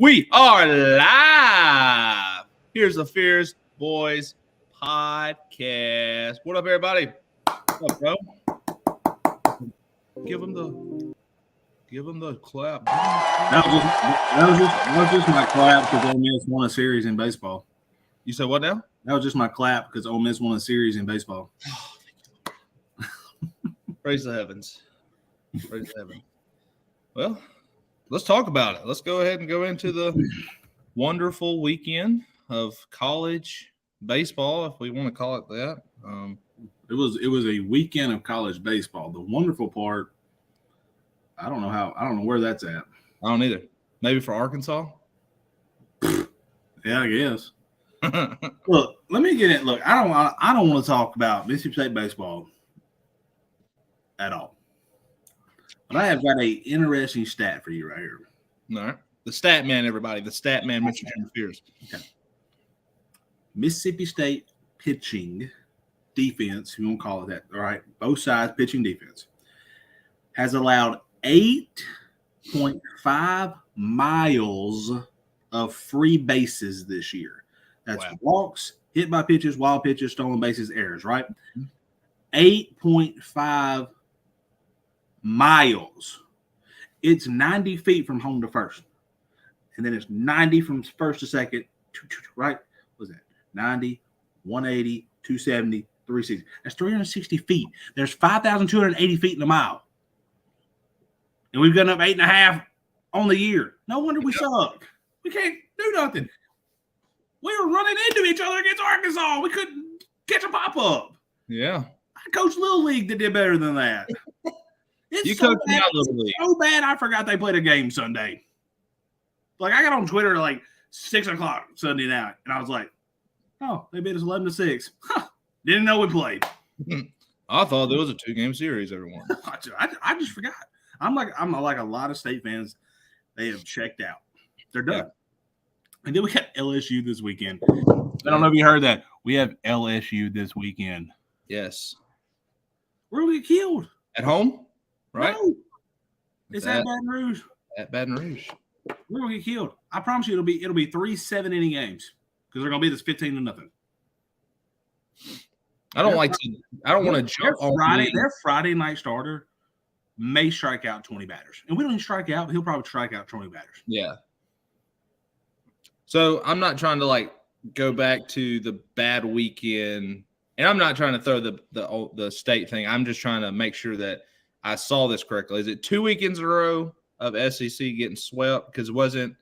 We are live. Here's the Fierce Boys podcast. What up, everybody? What up, bro? Give them the clap. That was just my clap because Ole Miss won a series in baseball. You said what now? That was just my clap because Ole Miss won a series in baseball. Praise the heavens. Praise the heavens. Well, let's talk about it. Let's go ahead and go into the wonderful weekend of college baseball, if we want to call it that. It was a weekend of college baseball. The wonderful part, I don't know where that's at. I don't either. Maybe for Arkansas? Yeah, I guess. Look, let me get it. Look, I don't want to talk about Mississippi State baseball at all. But I have got an interesting stat for you right here. All right. The stat man, everybody. The stat man, Mr. Jim Fierce. Okay. Mississippi State pitching defense, if you want to call it that, all right, both sides pitching defense, has allowed 8.5 miles of free bases this year. That's walks, hit by pitches, wild pitches, stolen bases, errors, right? 8.5 miles. It's 90 feet from home to first. And then it's 90 from first to second, right? What's that? 90, 180, 270, 360. That's 360 feet. There's 5,280 feet in a mile. And we've gone up 8.5 on the year. No wonder we suck. We can't do nothing. We were running into each other against Arkansas. We couldn't catch a pop-up. Yeah. I coached Little League that did better than that. It's so bad I forgot they played a game Sunday. Like, I got on Twitter at like 6 o'clock Sunday night, and I was like, oh, they beat us 11-6. Huh. Didn't know we played. I thought there was a 2-game series, everyone. I just forgot. I'm like a lot of state fans. They have checked out. They're done. Yeah. And then we got LSU this weekend. I don't know if you heard that. We have LSU this weekend. Yes. We're going to get killed. At home? Right? No. It's at Baton Rouge. At Baton Rouge. We're going to get killed. I promise you it'll be 3 7-inning games because they're going to be this 15-0. I don't want to jump on Friday. Their Friday night starter may strike out 20 batters. And we don't even strike out. He'll probably strike out 20 batters. Yeah. So I'm not trying to go back to the bad weekend, and I'm not trying to throw the state thing. I'm just trying to make sure that I saw this correctly. Is it 2 weekends in a row of SEC getting swept? Because it wasn't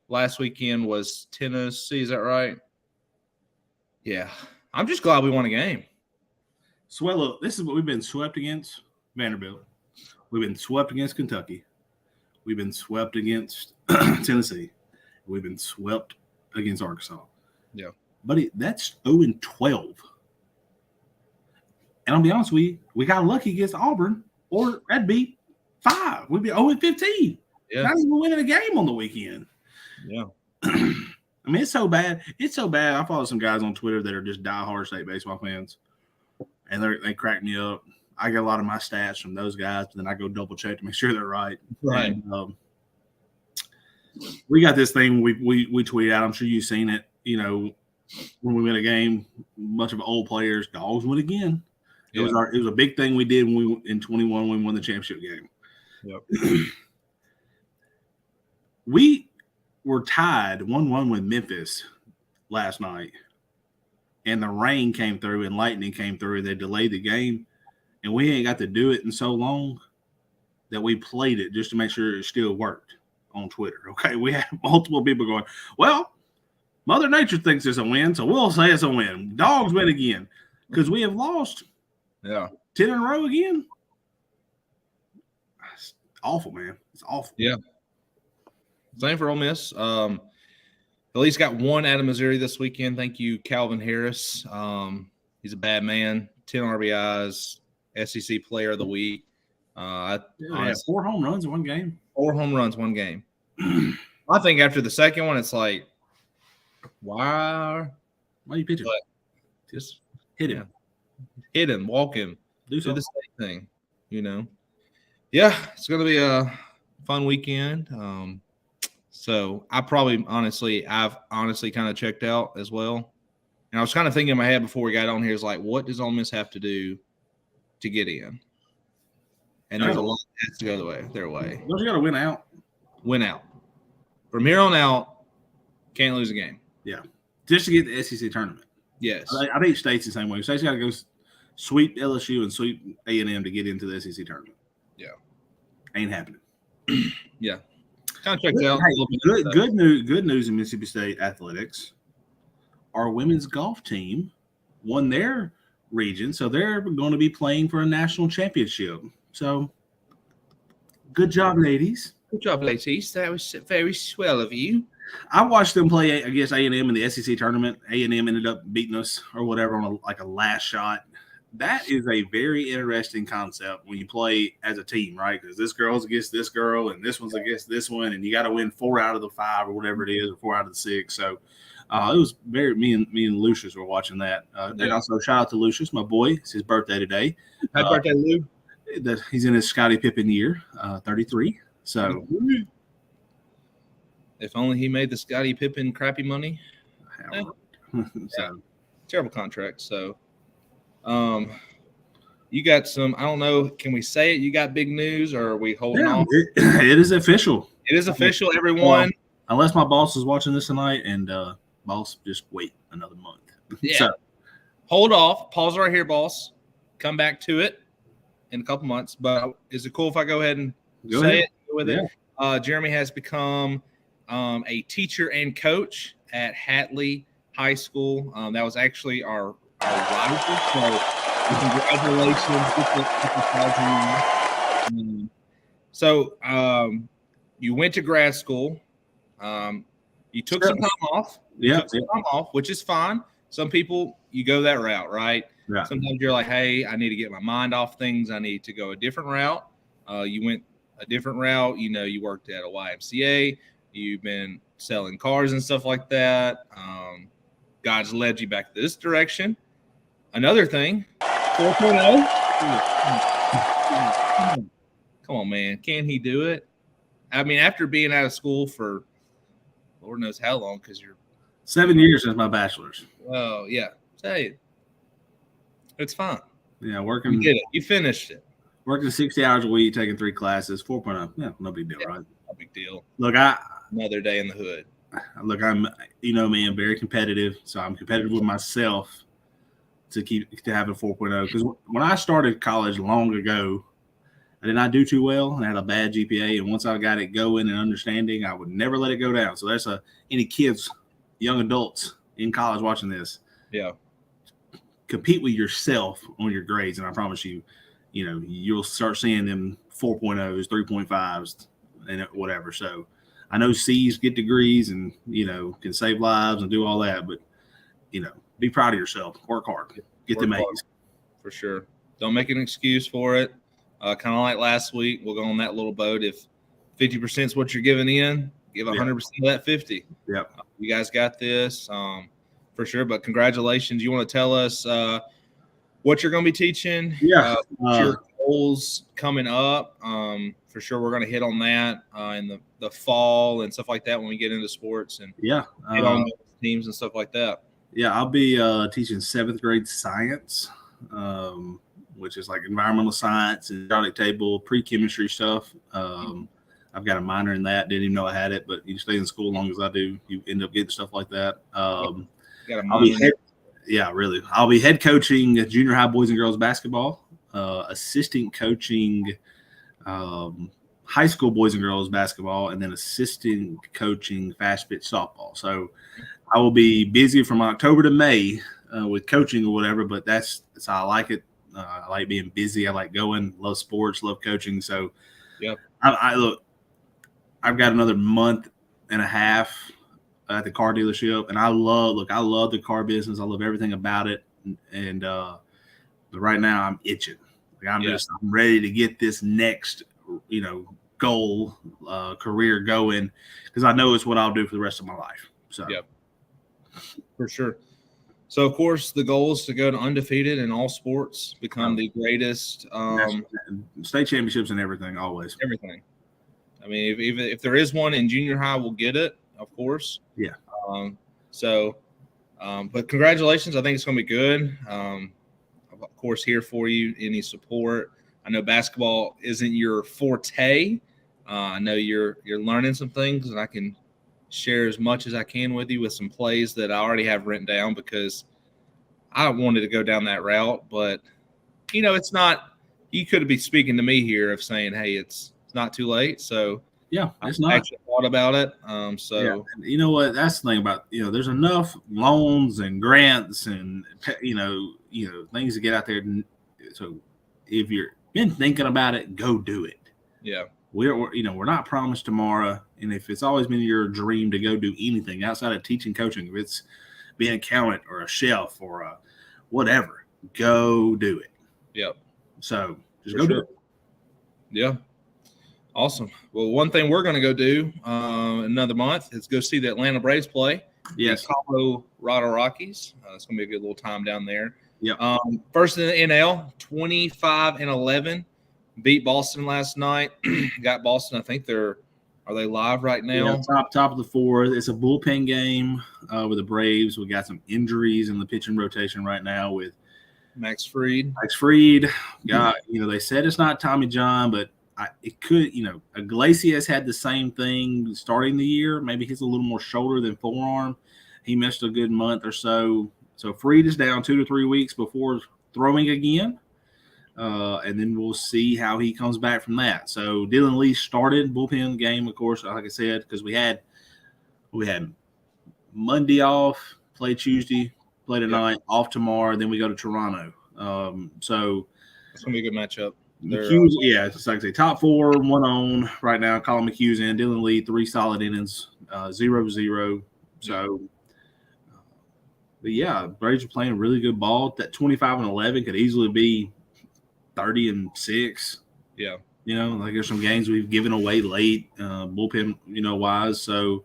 last weekend was Tennessee. Is that right? Yeah. I'm just glad we won a game. Swallow. This is what we've been swept against Vanderbilt. We've been swept against Kentucky. We've been swept against Tennessee. We've been swept against Arkansas. Yeah. But that's 0-12. And I'll be honest with you, we got lucky against Auburn, or that'd be 5. We'd be 0-15. Yeah. Not even winning a game on the weekend. Yeah. I mean, it's so bad. It's so bad. I follow some guys on Twitter that are just diehard state baseball fans, and they crack me up. I get a lot of my stats from those guys, but then I go double check to make sure they're right. Right. And, we got this thing we tweet out. I'm sure you've seen it. You know, when we win a game, a bunch of old players, dogs win again. It was a big thing we did when in 21 when we won the championship game. Yep. We were tied 1-1 with Memphis last night, and the rain came through and lightning came through, and they delayed the game, and we ain't got to do it in so long that we played it just to make sure it still worked on Twitter. Okay, we had multiple people going, well, Mother Nature thinks it's a win, so we'll say it's a win. Dogs win again because we have lost 10 in a row again. It's awful, man. It's awful. Yeah. Same for Ole Miss. At least got one out of Missouri this weekend. Thank you, Calvin Harris. He's a bad man. 10 RBIs, SEC Player of the Week. Honestly, 4 home runs in one game. 4 home runs, one game. I think after the second one, it's like, why are you pitching? Just hit him. Hit him, walk him, do the same thing, you know. Yeah, it's going to be a fun weekend. So I've honestly kind of checked out as well. And I was kind of thinking in my head before we got on here is like, what does Ole Miss have to do to get in? And there's a lot that has to go their way. Don't you got to win out? Win out. From here on out, can't lose a game. Yeah. Just to get the SEC tournament. Yes. I think State's the same way. State's got to go sweep LSU and sweep A&M to get into the SEC tournament. Yeah. Ain't happening. Yeah. Kind of checked out. Hey, good news in Mississippi State athletics. Our women's golf team won their region, so they're going to be playing for a national championship. So, good job, ladies. Good job, ladies. That was very swell of you. I watched them play against A&M in the SEC tournament. A&M ended up beating us or whatever on a last shot. That is a very interesting concept when you play as a team, right? Because this girl's against this girl and this one's against this one, and you got to win 4 out of the 5 or whatever it is, or 4 out of the 6. So it was very me and Lucius were watching that. And also shout out to Lucius, my boy. It's his birthday today. Happy birthday, Lou. He's in his Scottie Pippen year, 33. So if only he made the Scottie Pippen crappy money. So terrible contract. So you got some, I don't know, can we say it? You got big news, or are we holding off? It is official. It is official, everyone. Unless my boss is watching this tonight, and boss, just wait another month. Yeah. So, hold off. Pause right here, boss. Come back to it in a couple months. But is it cool if I go ahead and say it with it? Jeremy has become a teacher and coach at Hatley High School. That was actually our rival. So congratulations. So you went to grad school. You took some time off. Which is fine. Some people, you go that route, right? Yeah. Sometimes you're like, hey, I need to get my mind off things. I need to go a different route. You went a different route. You know, you worked at a YMCA. You've been selling cars and stuff like that. God's led you back this direction. Another thing, 4.0. Come on, man. Can he do it? I mean, after being out of school for Lord knows how long, because you're 7 years since my bachelor's. Oh, yeah. Tell you. It's fine. Yeah, working. You did it. You finished it. Working 60 hours a week, taking 3 classes, 4.0. Yeah, no big deal, right? No big deal. Look, another day in the hood. Look, I'm very competitive. So I'm competitive with myself to have a 4.0. Because when I started college long ago, I did not do too well and I had a bad GPA. And once I got it going and understanding, I would never let it go down. So that's any kids, young adults in college watching this. Yeah. Compete with yourself on your grades. And I promise you, you'll start seeing them 4.0s, 3.5s, and whatever. So I know C's get degrees and, can save lives and do all that. But be proud of yourself. Work hard. Get them A's. For sure. Don't make an excuse for it. Kind of like last week, we'll go on that little boat. If 50% is what you're giving in, give 100% of that 50. Yep. You guys got this for sure. But congratulations. You want to tell us what you're going to be teaching? Yeah. Your goals coming up. For sure, we're going to hit on that in the fall and stuff like that when we get into sports and hit on teams and stuff like that. Yeah, I'll be teaching 7th grade science, which is like environmental science and periodic table, pre-chemistry stuff. I've got a minor in that. Didn't even know I had it, but you stay in school as long as I do, you end up getting stuff like that. I'll be head coaching junior high boys and girls basketball, assistant coaching high school boys and girls basketball, and then assistant coaching fast pitch softball. So I will be busy from October to May with coaching or whatever, but that's how I like it. I like being busy. I like going, love sports, love coaching. So I've got another month and a half at the car dealership, and I love the car business. I love everything about it. And but right now I'm itching. I'm ready to get this next, goal, career going, because I know it's what I'll do for the rest of my life. So, for sure. So, of course, the goal is to go to undefeated in all sports, become the greatest. State championships and everything, always. Everything. I mean, if there is one in junior high, we'll get it, of course. Yeah. But congratulations. I think it's going to be good. Of course, here for you, any support. I know basketball isn't your forte. I know you're learning some things, and I can share as much as I can with you with some plays that I already have written down, because I wanted to go down that route. But, it's not – you could be speaking to me here of saying, hey, it's not too late. So, it's not. Actually thought about it. You know what? That's the thing about, there's enough loans and grants and, things to get out there. So if you're been thinking about it, go do it. Yeah. We're not promised tomorrow. And if it's always been your dream to go do anything outside of teaching, coaching, if it's being an accountant or a chef or a whatever, go do it. Yep. So just go do it. Yeah. Awesome. Well, one thing we're going to go do another month is go see the Atlanta Braves play. Yes. The Colorado Rockies. It's going to be a good little time down there. Yeah. First in the NL, 25-11, beat Boston last night. Got Boston. I think are they live right now? Yeah, top of the 4th. It's a bullpen game with the Braves. We got some injuries in the pitching rotation right now with Max Fried. They said it's not Tommy John, but it could. Iglesias had the same thing starting the year. Maybe he's a little more shoulder than forearm. He missed a good month or so. So Fried is down 2 to 3 weeks before throwing again. And then we'll see how he comes back from that. So Dylan Lee started bullpen game, of course, like I said, because we had Monday off, play Tuesday, play tonight, off tomorrow, then we go to Toronto. So it's gonna be a good matchup. McHugh's, it's like I say, top 4, 1 on right now. Colin McHugh's in. Dylan Lee, 3 solid innings, 0-0. So, but Braves are playing really good ball. That 25-11 could easily be 30-6. Yeah. There's some games we've given away late, bullpen, wise. So,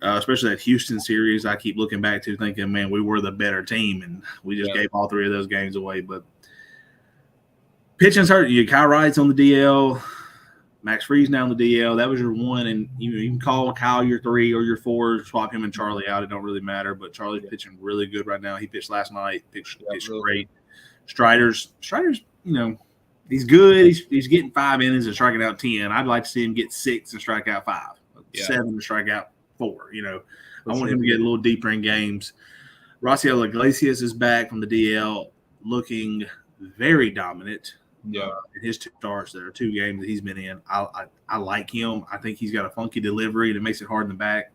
especially that Houston series, I keep looking back to thinking, man, we were the better team, and we just gave all 3 of those games away. But pitching's hurt. Kyle Wright's on the DL. Max Fried's now on the DL. That was your 1, and you can call Kyle your 3 or your 4. Swap him and Charlie out. It don't really matter. But Charlie's pitching really good right now. He pitched last night. Pitched really great. Strider's, he's good. He's getting 5 innings and striking out 10. I'd like to see him get 6 and strike out 5, 7 and strike out 4. I want him to get a little deeper in games. Raciel Iglesias is back from the DL, looking very dominant. Yeah, in his 2 starts, there are 2 games that he's been in. I like him. I think he's got a funky delivery that makes it hard in the back.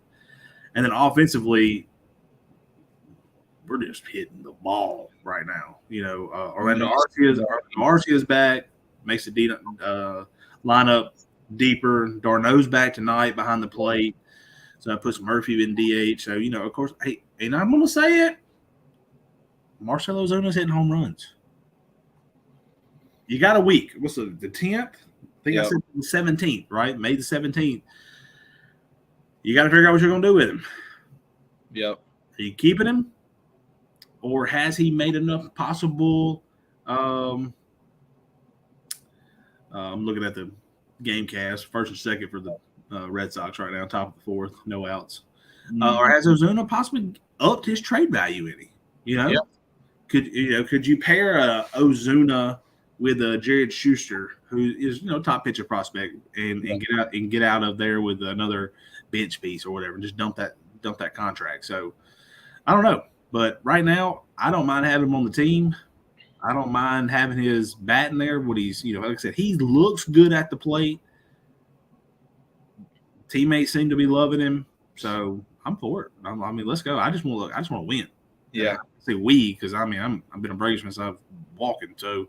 And then offensively, we're just hitting the ball right now. Orlando Arcia is back, makes the lineup deeper. Darno's back tonight behind the plate, so I put Murphy in DH. So of course, hey, and I'm gonna say it, Marcell Ozuna's hitting home runs. You got a week. What's the 10th? I think I said the 17th, right? May the 17th. You got to figure out what you're going to do with him. Yep. Are you keeping him? Or has he made enough possible I'm looking at the game cast, first and second for the Red Sox right now, top of the fourth, no outs. Or has Ozuna possibly upped his trade value any? You know? Yep. Could you pair Ozuna with Jared Schuster, who is top pitcher prospect, and get out of there with another bench piece or whatever, and just dump that contract. So I don't know, but right now I don't mind having him on the team. I don't mind having his bat in there. What he's like I said, he looks good at the plate. Teammates seem to be loving him, so I'm for it. I mean, let's go. I just want to win. Yeah. I say we because I've been a Braves since I've walking, so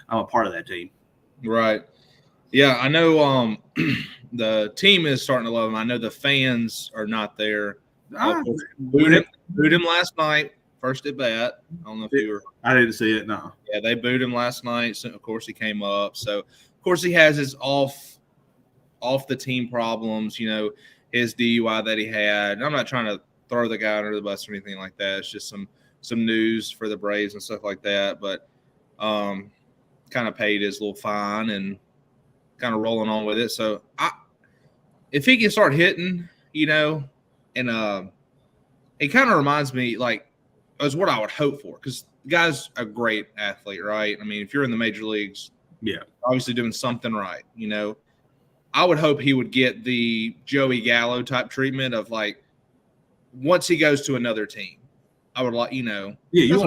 I'm a part of that team. Right. Yeah, I know the team is starting to love him. I know the fans are not there. Booed him last night, first at bat. I don't know if you were. I didn't see it, no. Yeah, they booed him last night. So, of course, he came up. So, of course, he has his off the team problems, his DUI that he had. And I'm not trying to throw the guy under the bus or anything like that. It's just some news for the Braves and stuff like that. But kind of paid his little fine and kind of rolling on with it. So if he can start hitting, and it kind of reminds me is what I would hope for, because the guy's a great athlete, right? I mean, if you're in the major leagues, obviously doing something right, I would hope he would get the Joey Gallo type treatment of once he goes to another team, I would you won't see it. You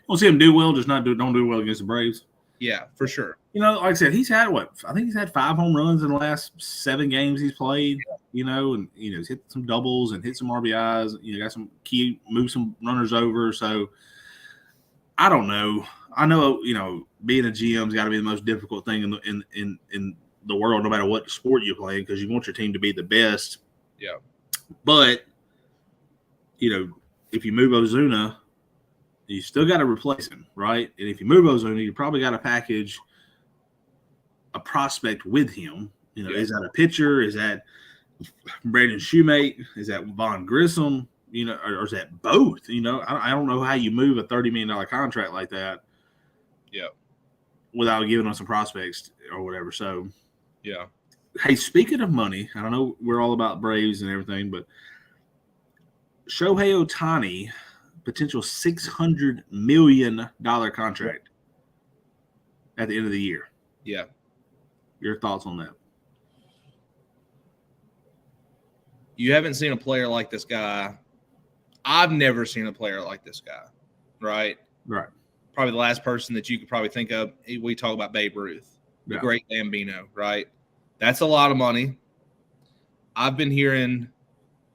won't see him do well, just don't do well against the Braves. Yeah, for sure. Like I said, he's had I think he's had 5 home runs in the last 7 games he's played, and he's hit some doubles and hit some RBIs, got some key, move some runners over. So I don't know. I know, being a GM's got to be the most difficult thing in the world, no matter what sport you're playing, because you want your team to be the best. Yeah. But, if you move Ozuna, you still got to replace him, right? And if you move Ozuna, you probably got to package a prospect with him. Is that a pitcher? Is that Brandon Shoemate? Is that Vaughn Grissom? Or is that both? I don't know how you move a $30 million contract like that. Yeah. Without giving us some prospects or whatever. So, yeah. Hey, speaking of money, I don't know we're all about Braves and everything, but Shohei Ohtani, potential $600 million contract at the end of the year. Yeah. Your thoughts on that? You haven't seen a player like this guy. I've never seen a player like this guy, right? Right. Probably the last person that you could probably think of, we talk about Babe Ruth, the great Bambino, right? That's a lot of money. I've been hearing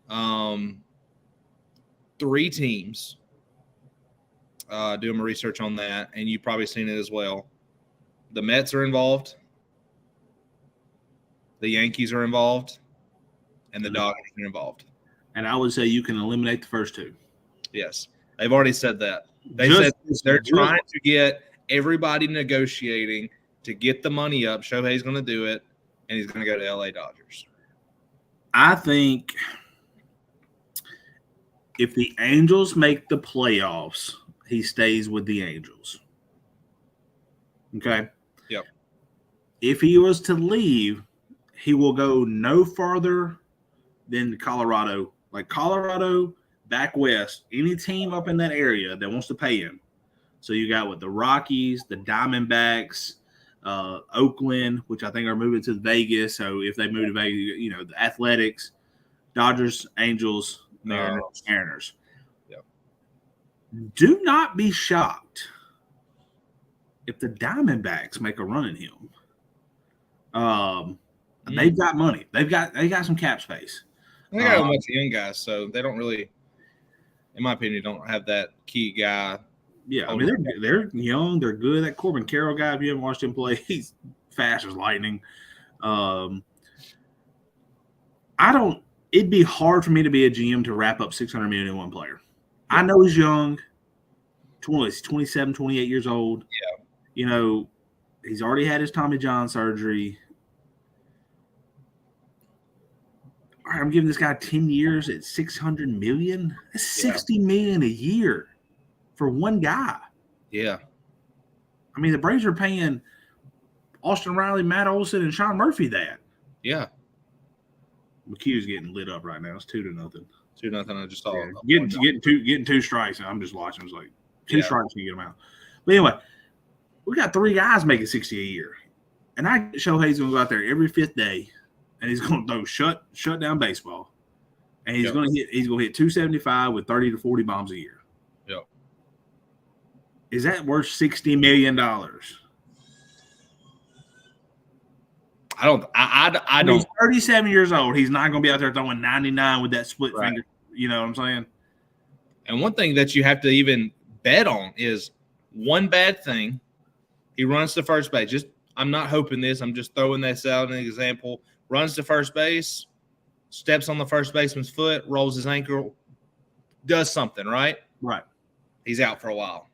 3 teams doing my research on that, and you've probably seen it as well. The Mets are involved. The Yankees are involved. And the Dodgers are involved. And I would say you can eliminate the first 2. Yes. They've already said that. They said they're trying to get everybody negotiating to get the money up. Shohei's going to do it, and he's going to go to LA Dodgers. I think if the Angels make the playoffs, he stays with the Angels. Okay? Yep. If he was to leave, he will go no farther than Colorado. Like Colorado, back west, any team up in that area that wants to pay him. So you got the Rockies, the Diamondbacks, Oakland, which I think are moving to Vegas. So if they move to Vegas, the Athletics, Dodgers, Angels, Mariners. Yep. Do not be shocked if the Diamondbacks make a run at him. They've got money. They got some cap space. They got a bunch of young guys, so they don't really, in my opinion, don't have that key guy. Yeah, I mean they're young, they're good. That Corbin Carroll guy, if you haven't watched him play, he's fast as lightning. It'd be hard for me to be a GM to wrap up $600 million in one player. Yeah. I know he's young. 27, 28 years old. Yeah. You know, he's already had his Tommy John surgery. All right, I'm giving this guy 10 years at $600 million. That's $60 million a year for one guy. Yeah. I mean, the Braves are paying Austin Riley, Matt Olson, and Sean Murphy that. Yeah. McHugh's getting lit up right now. It's 2-0. 2-0. I just saw it. Getting two strikes. And I'm just watching. It's like two strikes and get them out. But anyway, we got 3 guys making 60 a year. And Shohei's going to go out there every 5th day, and he's going to throw shut down baseball. And he's going to hit 275 with 30 to 40 bombs a year. Yep. Is that worth $60 million? I don't. He's 37 years old. He's not going to be out there throwing 99 with that split finger. You know what I'm saying? And one thing that you have to even bet on is one bad thing. He runs to first base. I'm not hoping this. I'm just throwing this out as an example. Runs to first base, steps on the first baseman's foot, rolls his ankle, does something, right? Right. He's out for a while.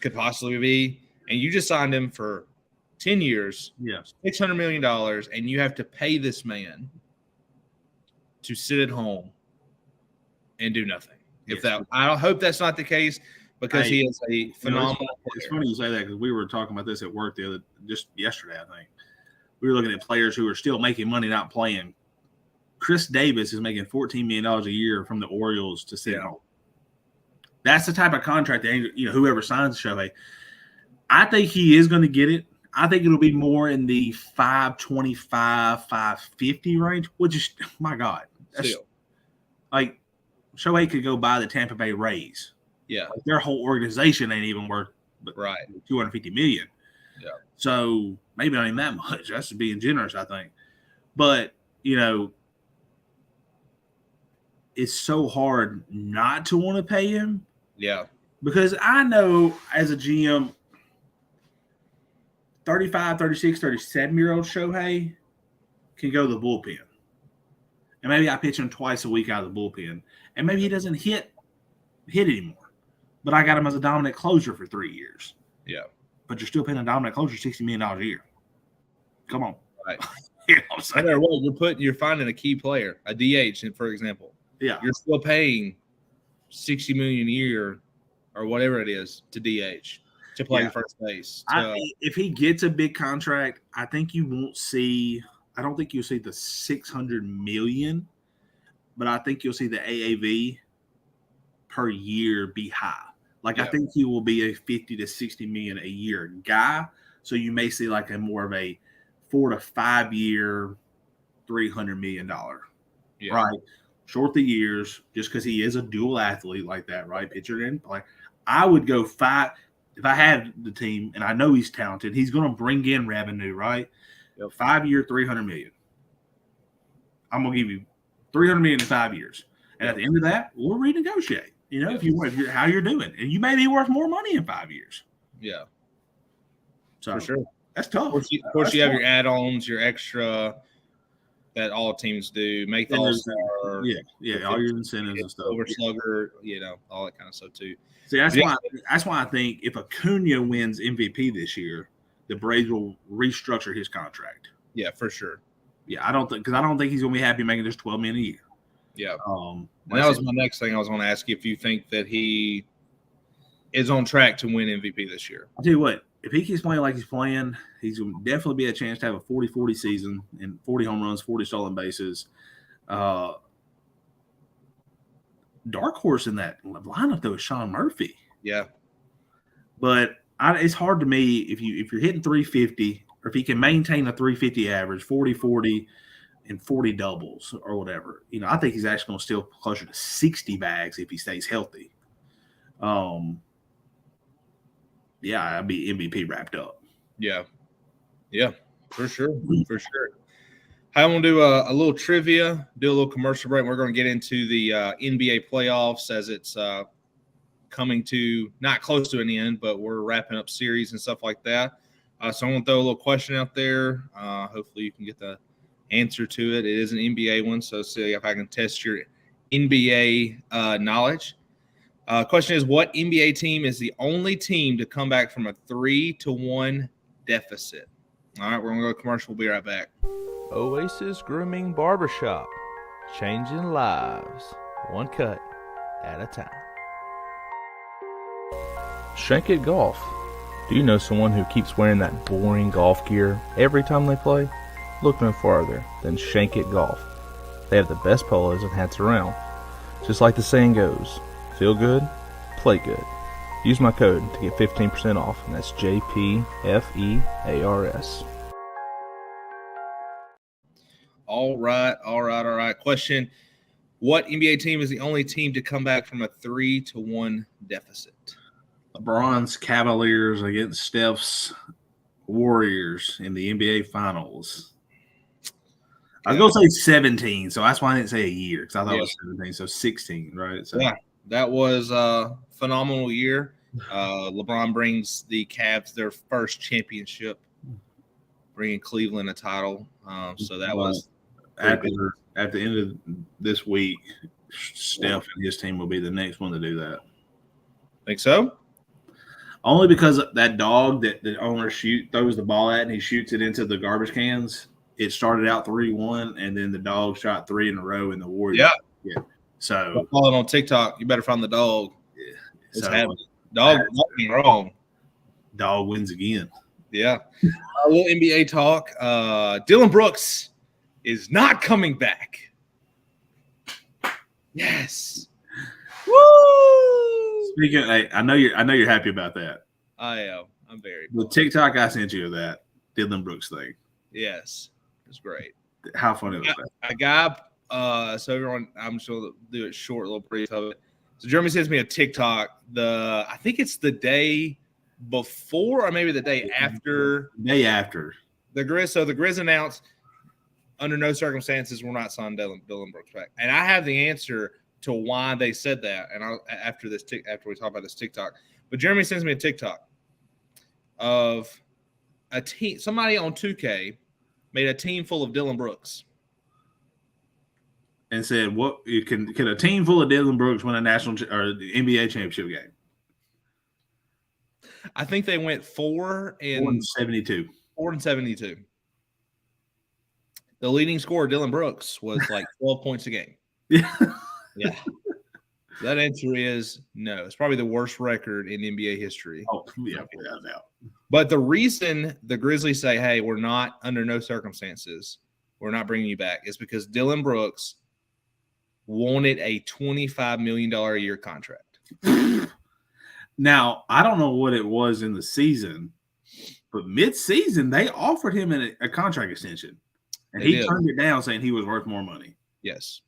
Could possibly be. And you just signed him for 10 years, $600 million, and you have to pay this man to sit at home and do nothing. I hope that's not the case, because he is a phenomenal player. It's funny you say that, because we were talking about this at work just yesterday, I think. We were looking at players who are still making money not playing. Chris Davis is making $14 million a year from the Orioles to sit at home. That's the type of contract that whoever signs Shohei. I think he is going to get it. I think it'll be more in the 525, 550 range, which is, my God. That's, like, Shohei could go buy the Tampa Bay Rays. Yeah. Like, their whole organization ain't even worth $250 million. Yeah. So maybe not even that much. That's being generous, I think. But, it's so hard not to want to pay him. Yeah. Because I know as a GM, 35, 36, 37-year-old Shohei can go to the bullpen. And maybe I pitch him twice a week out of the bullpen. And maybe he doesn't hit anymore. But I got him as a dominant closer for 3 years. Yeah. But you're still paying a dominant closer $60 million a year. Come on. Right. You know what I'm saying? Well, you're finding a key player, a DH, for example. Yeah. You're still paying $60 million a year or whatever it is to DH. To play first base. If he gets a big contract, I think you won't see. I don't think you'll see the $600 million, but I think you'll see the AAV per year be high. Like I think he will be a 50 to 60 million a year guy. So you may see like a more of a 4 to 5 year, $300 million. Right? Short the years, just because he is a dual athlete like that, right? Pitcher and player. I would go 5. If I had the team and I know he's talented, he's going to bring in revenue, right? 5 year, $300 million. I'm going to give you $300 million in 5 years. And at the end of that, we'll renegotiate, if you're how you're doing. And you may be worth more money in 5 years. Yeah. So for sure. That's tough. Of course, you have your add-ons, your extra that all teams do. Make the all-star. Yeah, all your incentives and stuff. Over slugger, all that kind of stuff too. See, that's why I think if Acuna wins MVP this year, the Braves will restructure his contract. Yeah, for sure. Yeah, I don't think he's going to be happy making just $12 million a year. Yeah. That was my next thing I was going to ask you, if you think that he is on track to win MVP this year. I'll tell you what, if he keeps playing like he's playing, he's going to definitely be a chance to have a 40-40 season and 40 home runs, 40 stolen bases. Dark horse in that lineup though is Sean Murphy. Yeah, but it's hard to me if you're hitting 350, or if he can maintain a 350 average, 40-40, and 40 doubles or whatever. I think he's actually going to steal closer to 60 bags if he stays healthy. I'd be MVP wrapped up. Yeah, for sure. I want to do a little trivia, do a little commercial break. We're going to get into the NBA playoffs as it's coming to not close to an end, but we're wrapping up series and stuff like that. So I'm going to throw a little question out there. Hopefully you can get the answer to it. It is an NBA one, so see if I can test your NBA knowledge. Question is, what NBA team is the only team to come back from a 3-1 deficit? All right, we're going to go to commercial. We'll be right back. Oasis Grooming Barbershop. Changing lives. One cut at a time. Shank It Golf. Do you know someone who keeps wearing that boring golf gear every time they play? Look no farther than Shank It Golf. They have the best polos and hats around. Just like the saying goes, feel good, play good. Use my code to get 15% off, and that's JPFEARS. All right. Question: what NBA team is the only team to come back from a 3-1 deficit? LeBron's Cavaliers against Steph's Warriors in the NBA Finals. I was going to say 17, so that's why I didn't say a year, because I thought it was 17, so 16, right? So. Yeah, that was a phenomenal year. LeBron brings the Cavs their first championship, bringing Cleveland a title. So that was at the end of this week, Steph and his team will be the next one to do that. Think so? Only because that dog that the owner throws the ball at and he shoots it into the garbage cans. It started out 3-1, and then the dog shot 3 in a row in the Warriors. Yeah. So follow it on TikTok. You better find the dog. Yeah. It's happening. Dog ain't wrong. Dog wins again. Yeah. A little NBA talk. Dylan Brooks is not coming back. Yes. Woo! Speaking, I know you're happy about that. I am. I'm very. The TikTok I sent you of that Dylan Brooks thing. Yes, it's great. How funny was that? A guy. So everyone, I'm just going to do it short, a little brief of it. So Jeremy sends me a TikTok. I think it's the day before or maybe the day after. Day after. The Grizz announced under no circumstances we're not signing Dylan Brooks back. And I have the answer to why they said that. And after we talk about this TikTok. But Jeremy sends me a TikTok of a team. Somebody on 2K made a team full of Dylan Brooks. And said, "What can a team full of Dylan Brooks win a national or the NBA championship game?" I think they went 4-72. 4-72. The leading scorer, Dylan Brooks, was like 12 points a game. Yeah. Yeah. That answer is no. It's probably the worst record in NBA history. Oh, yeah, without doubt. But the reason the Grizzlies say, "Hey, we're not under no circumstances, we're not bringing you back," is because Dylan Brooks wanted a $25 million a year contract. Now, I don't know what it was in the season, but mid-season, they offered him a contract extension. And he turned it down saying he was worth more money. Yes.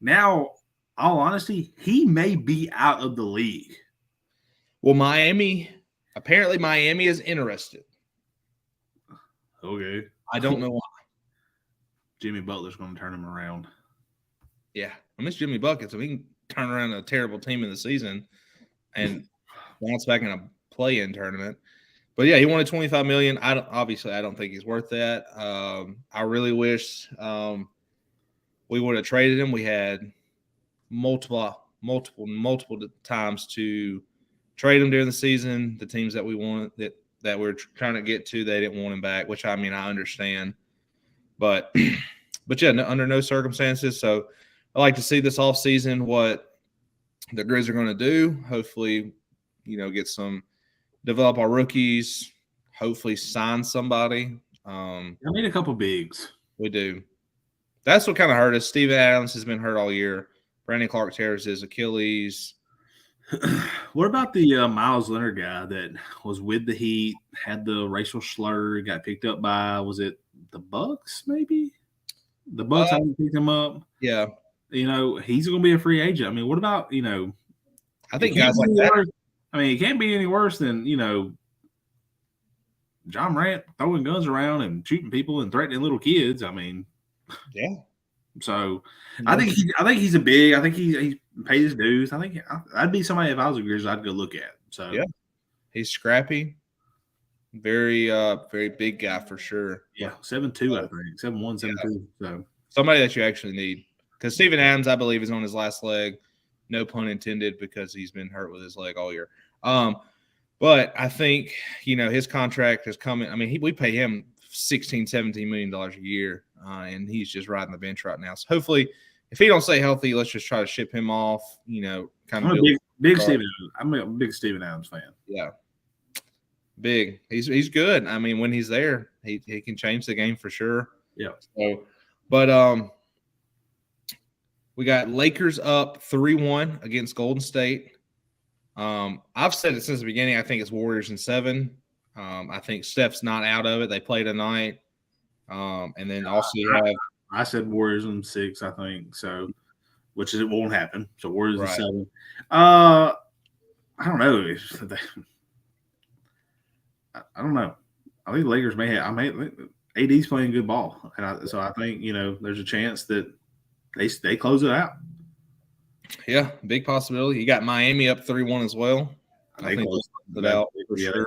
Now, all honesty, he may be out of the league. Well, apparently Miami is interested. Okay. I don't know why. Jimmy Butler's going to turn him around. Yeah. I miss Jimmy Buckets. So he can turn around a terrible team in the season and bounce back in a play-in tournament. But yeah, he wanted $25 million. I don't think he's worth that. I really wish we would have traded him. We had multiple times to trade him during the season. The teams that we wanted that we're trying to get to, they didn't want him back, which I understand. But yeah, under no circumstances. So I like to see this offseason what the Grizz are going to do. Hopefully, develop our rookies, hopefully sign somebody. I need a couple bigs. We do. That's what kind of hurt us. Steven Adams has been hurt all year. Brandon Clark tears his Achilles. What about the Miles Leonard guy that was with the Heat, had the racial slur, got picked up by, was it the Bucks maybe? The Bucks haven't picked him up. Yeah. He's going to be a free agent. What about, I think guys like that. It can't be any worse than, John Morant throwing guns around and shooting people and threatening little kids. Yeah. So I think he's a big. I think he paid his dues. I think I'd be somebody if I was a Grizzlies I'd go look at. So yeah, he's scrappy. Very very big guy for sure. Yeah, 7'2", I think 7'1", 7'2". So somebody that you actually need, because Steven Adams, I believe, is on his last leg. no pun intended, because he's been hurt with his leg all year. But I think, his contract is coming. I mean, we pay him $16-17 million a year, and he's just riding the bench right now. So hopefully, if he don't stay healthy, let's just try to ship him off. Kind of I'm a big Steven Adams fan. Yeah, big. He's good. I mean, when he's there, he can change the game for sure. Yeah. So, but we got Lakers up 3-1 against Golden State. I've said it since the beginning. I think it's Warriors in 7. I think Steph's not out of it. They play tonight. And then also you have. I said Warriors in 6, I think. So, which is it won't happen. So Warriors in 7. I don't know. I don't know. I think the Lakers may have. AD's playing good ball, and so I think there's a chance that they close it out. Yeah, big possibility. You got Miami up 3-1 as well. I think close it out for sure.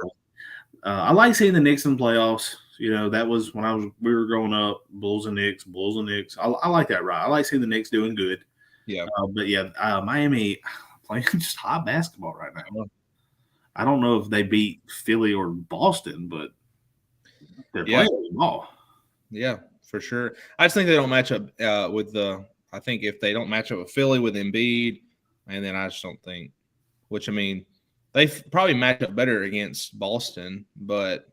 I like seeing the Knicks in the playoffs. That was when we were growing up. Bulls and Knicks. I like that, right? I like seeing the Knicks doing good. Yeah, but Miami playing just hot basketball right now. I don't know if they beat Philly or Boston, but they're playing ball. Yeah, for sure. I just think they don't match up with the. I think if they don't match up with Philly with Embiid, and then I just don't think. Which, I mean, they probably match up better against Boston, but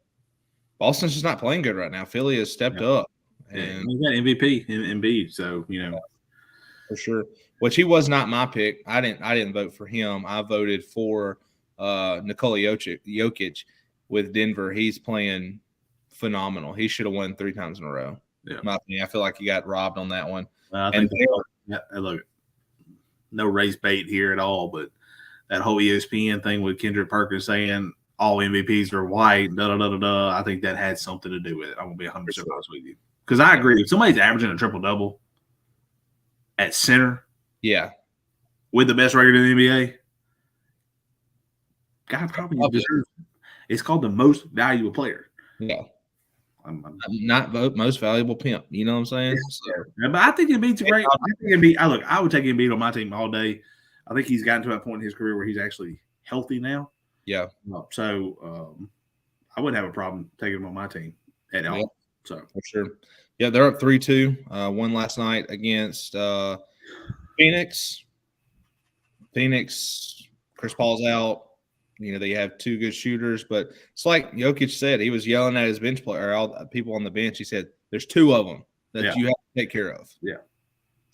Boston's just not playing good right now. Philly has stepped up, and you got MVP in Embiid, so for sure. Which he was not my pick. I didn't vote for him. I voted for Nikola Jokic with Denver. He's playing phenomenal. He should have won 3 times in a row. Yeah, my opinion. I feel like he got robbed on that one. I think look, no race bait here at all, but that whole ESPN thing with Kendrick Perkins saying all MVPs are white, I think that had something to do with it. I'm gonna be 100% honest with you, because I agree. If somebody's averaging a triple double at center, with the best record in the NBA, God probably deserves it. It's called the most valuable player. Yeah. I'm not vote most valuable pimp. You know what I'm saying? Yeah, but I think Embiid's great. I would take Embiid on my team all day. I think he's gotten to that point in his career where he's actually healthy now. Yeah. So I wouldn't have a problem taking him on my team at all. Yeah. So for sure. Yeah, they're up 3-2. Won last night against Phoenix. Chris Paul's out. They have 2 good shooters, but it's like Jokic said, he was yelling at his bench player, or all the people on the bench. He said, there's 2 of them that you have to take care of. Yeah.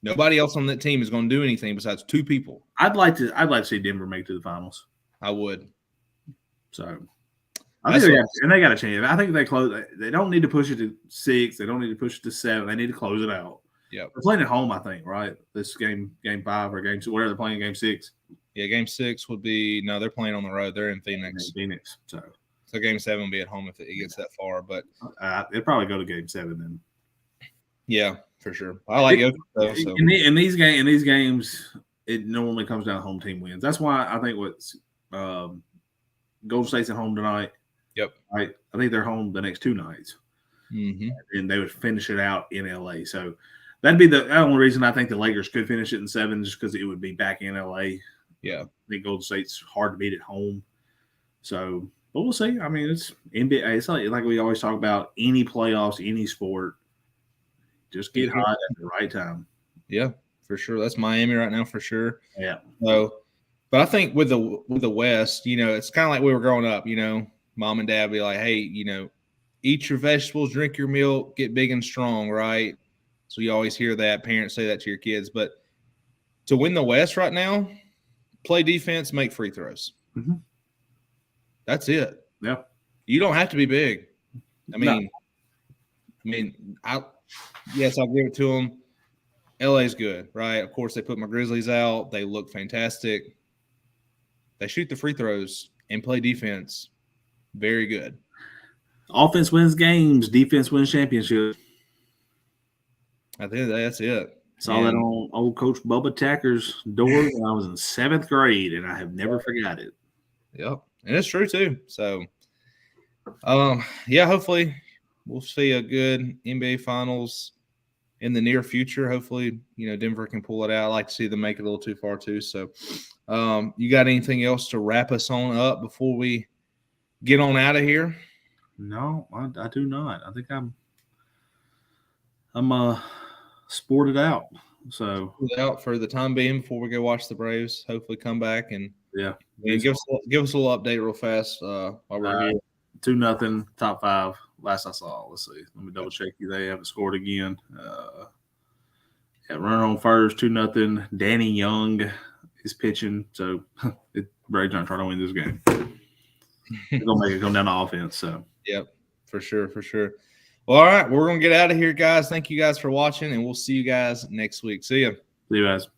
Nobody else on that team is going to do anything besides 2 people. I'd like to see Denver make it to the finals. I would. So I think they got a chance. I think they close. They don't need to push it to 6. They don't need to push it to 7. They need to close it out. Yeah. They're playing at home, I think, right? This game 5 or game 2, whatever they're playing, game 6. Yeah, game 6 would be they're playing on the road. They're in Phoenix. So game 7 will be at home if it gets that far. But they'll probably go to game 7 then. Yeah, for sure. I like Jokic though. So. In these games, it normally comes down to home team wins. That's why I think what's Golden State's at home tonight. Yep. I think they're home the next 2 nights. Mm-hmm. And they would finish it out in LA. So that'd be the only reason I think the Lakers could finish it in 7, just because it would be back in LA. Yeah. I think Golden State's hard to beat at home. So, but we'll see. I mean, it's NBA. It's like we always talk about any playoffs, any sport. Just get hot at the right time. Yeah, for sure. That's Miami right now for sure. Yeah. So, but I think with the West, it's kind of like we were growing up. Mom and Dad be like, "Hey, eat your vegetables, drink your milk, get big and strong." Right. So you always hear that. Parents say that to your kids. But to win the West right now, play defense, make free throws. Mm-hmm. That's it. Yeah. You don't have to be big. I'll give it to them. LA's good, right? Of course, they put my Grizzlies out. They look fantastic. They shoot the free throws and play defense. Very good. Offense wins games. Defense wins championships. I think that's it. Saw that on old Coach Bubba Tacker's door when I was in 7th grade, and I have never forgot it. Yep, and it's true too. So, hopefully we'll see a good NBA Finals. in the near future. Hopefully, Denver can pull it out. I like to see them make it a little too far too. So, you got anything else to wrap us on up before we get on out of here? No, I do not. I think I'm sported out. So out for the time being before we go watch the Braves. Hopefully, come back and yeah, give us a little update real fast while we're here. 2-0, top 5. Last I saw. Let's see. Let me double check you. They haven't scored again. Runner on first, 2-0. Danny Young is pitching, so Braves aren't trying to win this game. They're gonna make it come down to offense. So yep, for sure. Well, all right, we're gonna get out of here, guys. Thank you guys for watching, and we'll see you guys next week. See ya. See you guys.